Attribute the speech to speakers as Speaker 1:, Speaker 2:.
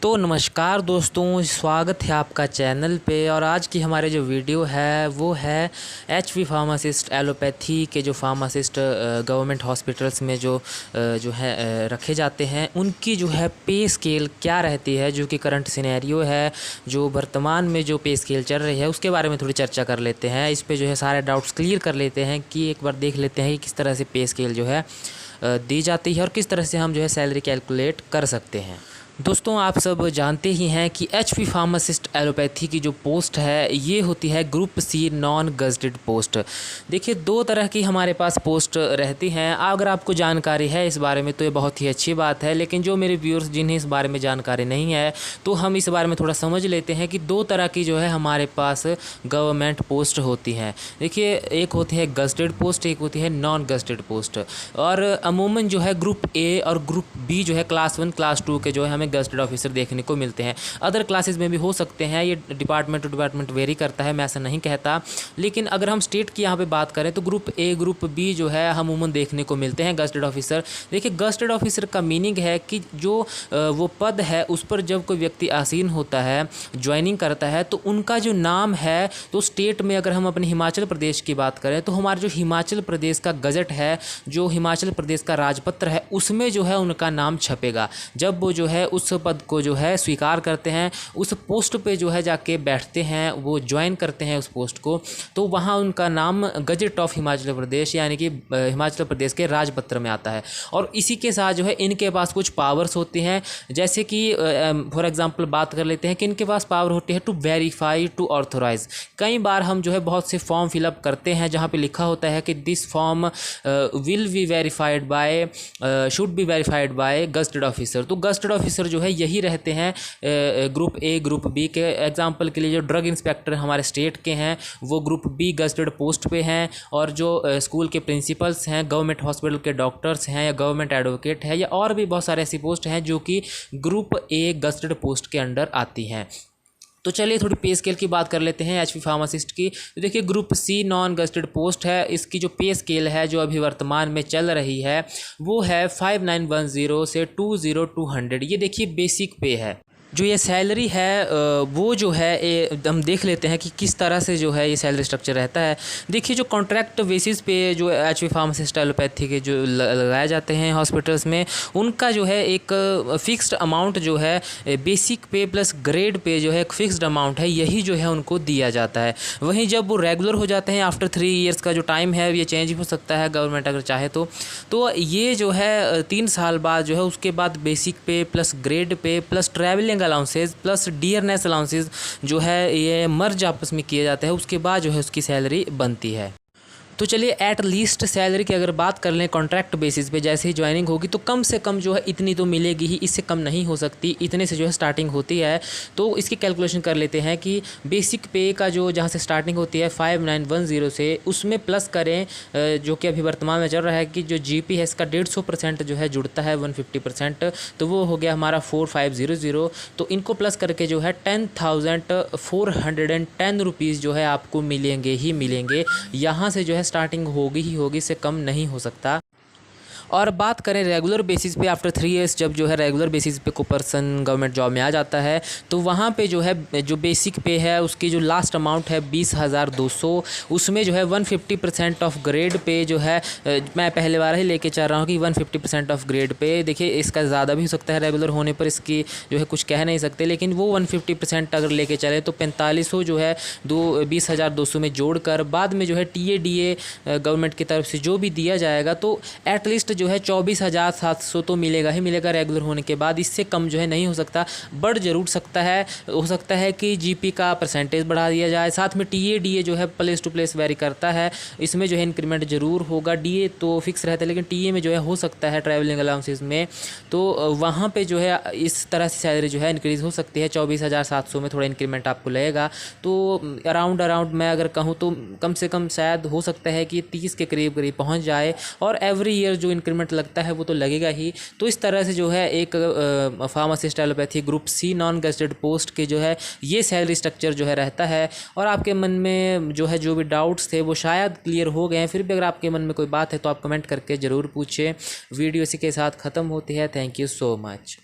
Speaker 1: तो नमस्कार दोस्तों, स्वागत है आपका चैनल पे। और आज की हमारे जो वीडियो है वो है एचवी फार्मासिस्ट एलोपैथी के जो फार्मासिस्ट गवर्नमेंट हॉस्पिटल्स में जो है रखे जाते हैं, उनकी जो है पे स्केल क्या रहती है, जो कि करंट सिनेरियो है, जो वर्तमान में जो पे स्केल चल रही है उसके बारे में थोड़ी चर्चा कर लेते हैं। इस पे जो है सारे डाउट्स क्लियर कर लेते हैं कि एक बार देख लेते हैं कि किस तरह से पे स्केल जो है दी जाती है और किस तरह से हम जो है सैलरी कैलकुलेट कर सकते हैं। दोस्तों, आप सब जानते ही हैं कि एचवी फार्मासिस्ट एलोपैथी की जो पोस्ट है ये होती है group C non gazetted post. देखिए, दो तरह की हमारे पास पोस्ट रहती हैं। अगर आपको जानकारी है इस बारे में तो ये बहुत ही अच्छी बात है, लेकिन जो मेरे व्यूअर्स जिन्हें इस बारे में जानकारी नहीं है तो हम इस बारे में थोड़ा समझ लेते हैं कि दो तरह की जो है हमारे पास गवर्नमेंट पोस्ट होती हैं। देखिए, एक होती है गज़टेड पोस्ट, एक होती है नॉन गज़टेड पोस्ट। और अमूमन जो है ग्रुप ए और ग्रुप बी जो है क्लास 1 क्लास 2 के जो है गज़टेड ऑफिसर देखने को मिलते हैं। अदर क्लासेस में भी हो सकते हैं, ये डिपार्टमेंट टू डिपार्टमेंट वेरी करता है, मैं ऐसा नहीं कहता। लेकिन अगर हम स्टेट की यहाँ पे बात करें तो ग्रुप ए ग्रुप बी जो है हम अमूमन देखने को मिलते हैं गज़टेड ऑफिसर। देखिए, गज़टेड ऑफिसर का मीनिंग है कि जो वो पद है उस पर जब कोई व्यक्ति आसीन होता है, ज्वाइनिंग करता है, तो उनका जो नाम है, तो स्टेट में अगर हम अपने हिमाचल प्रदेश की बात करें तो हमारा जो हिमाचल प्रदेश का गज़ट है, जो हिमाचल प्रदेश का राजपत्र है, उसमें जो है उनका नाम छपेगा। जब वो जो है उस पद को जो है स्वीकार करते हैं, उस पोस्ट पे जो है जाके बैठते हैं, वो ज्वाइन करते हैं उस पोस्ट को, तो वहाँ उनका नाम गजट ऑफ हिमाचल प्रदेश यानी कि हिमाचल प्रदेश के राजपत्र में आता है। और इसी के साथ जो है इनके पास कुछ पावर्स होती हैं, जैसे कि फॉर एग्जांपल बात कर लेते हैं कि इनके पास पावर होती है टू वेरीफाई, टू ऑथोराइज। कई बार हम जो है बहुत से फॉर्म फिलअप करते हैं जहाँ पे लिखा होता है कि this form will be verified by, should be verified by gazetted officer. तो गज़टेड ऑफिसर जो है यही रहते हैं ग्रुप ए ग्रुप बी के। एग्जांपल के लिए जो ड्रग इंस्पेक्टर हमारे स्टेट के हैं वो ग्रुप बी गज़टेड पोस्ट पे हैं, और जो स्कूल के प्रिंसिपल्स हैं, गवर्नमेंट हॉस्पिटल के डॉक्टर्स हैं, या गवर्नमेंट एडवोकेट है, या और भी बहुत सारे ऐसी पोस्ट हैं जो कि ग्रुप ए गज़टेड पोस्ट के अंडर आती हैं। तो चलिए थोड़ी पे स्केल की बात कर लेते हैं एचवी फार्मासिस्ट की। तो देखिए, group C non gazetted post है, इसकी जो पे स्केल है जो अभी वर्तमान में चल रही है वो है 5910 से 20200। ये देखिए बेसिक पे है। जो ये सैलरी है वो जो है हम देख लेते हैं कि किस तरह से जो है ये सैलरी स्ट्रक्चर रहता है। देखिए, जो कॉन्ट्रैक्ट बेसिस पे जो एचवी फार्मासिस्ट एलोपैथी के जो लगाए जाते हैं हॉस्पिटल्स में, उनका जो है एक फ़िक्स्ड अमाउंट जो है बेसिक पे प्लस ग्रेड पे जो है एक फ़िक्स्ड अमाउंट है, यही जो है उनको दिया जाता है। वहीं जब वो रेगुलर हो जाते हैं आफ्टर 3 ईयर्स का जो टाइम है, ये चेंज हो सकता है गवर्नमेंट अगर चाहे तो ये जो है 3 साल बाद जो है उसके बाद बेसिक पे plus grade pay plus travelling allowances plus dearness allowances जो है ये मर्ज आपस में किए जाते हैं, उसके बाद जो है उसकी सैलरी बनती है। तो चलिए, एट लीस्ट सैलरी की अगर बात कर लें कॉन्ट्रैक्ट बेसिस पे, जैसे ही ज्वाइनिंग होगी तो कम से कम जो है इतनी तो मिलेगी ही, इससे कम नहीं हो सकती, इतने से जो है स्टार्टिंग होती है। तो इसकी कैलकुलेशन कर लेते हैं कि बेसिक पे का जो जहाँ से स्टार्टिंग होती है 5910 से, उसमें प्लस करें जो कि अभी वर्तमान में चल रहा है कि जो जीपी है इसका 150% जो है जुड़ता है 150%, तो वो हो गया हमारा 4500। तो इनको प्लस करके जो है 10,410 रुपीज़ जो है आपको मिलेंगे ही मिलेंगे। यहाँ से जो है स्टार्टिंग होगी ही होगी, इससे कम नहीं हो सकता। और बात करें रेगुलर बेसिस पे, आफ्टर 3 ईयर्स जब जो है रेगुलर बेसिस पे कोई पर्सन गवर्नमेंट जॉब में आ जाता है तो वहाँ पे जो है जो बेसिक पे है उसकी जो लास्ट अमाउंट है 20,200, उसमें जो है 150% ऑफ ग्रेड पे जो है मैं पहले बार ही लेके चल रहा हूँ कि 150% ऑफ ग्रेड पे। देखिए, इसका ज़्यादा भी हो सकता है रेगुलर होने पर, इसकी जो है कुछ कह नहीं सकते, लेकिन वो 150% अगर लेके चले तो 4500 जो है 20,200 में जोड़कर बाद में जो है TADA गवर्नमेंट की तरफ से जो भी दिया जाएगा तो एटलीस्ट जो है 24,700 तो मिलेगा ही मिलेगा रेगुलर होने के बाद। इससे कम जो है नहीं हो सकता। बढ़ जरूर सकता है, हो सकता है कि जीपी का परसेंटेज बढ़ा दिया जाए। साथ में TADA जो है प्लेस टू प्लेस वेरी करता है, इसमें जो है इंक्रीमेंट जरूर होगा। DA तो फिक्स रहता है, लेकिन TA में जो है हो सकता है ट्रैवलिंग अलाउंसेस में, तो वहाँ पे जो है इस तरह से सैलरी जो है इंक्रीज़ हो सकती है। 24,700 में थोड़ा इंक्रीमेंट आपको लगेगा। तो अराउंड मैं अगर कहूँ तो कम से कम शायद हो सकता है कि 30 के करीब पहुँच जाए, और एवरी ईयर जो इंक्रीमेंट लगता है वो तो लगेगा ही। तो इस तरह से जो है एक pharmacist allopathy group C non gazetted post के जो है ये सैलरी स्ट्रक्चर जो है रहता है। और आपके मन में जो है जो भी डाउट्स थे वो शायद क्लियर हो गए हैं। फिर भी अगर आपके मन में कोई बात है तो आप कमेंट करके ज़रूर पूछें। वीडियो इसी के साथ ख़त्म होती है। Thank you so much.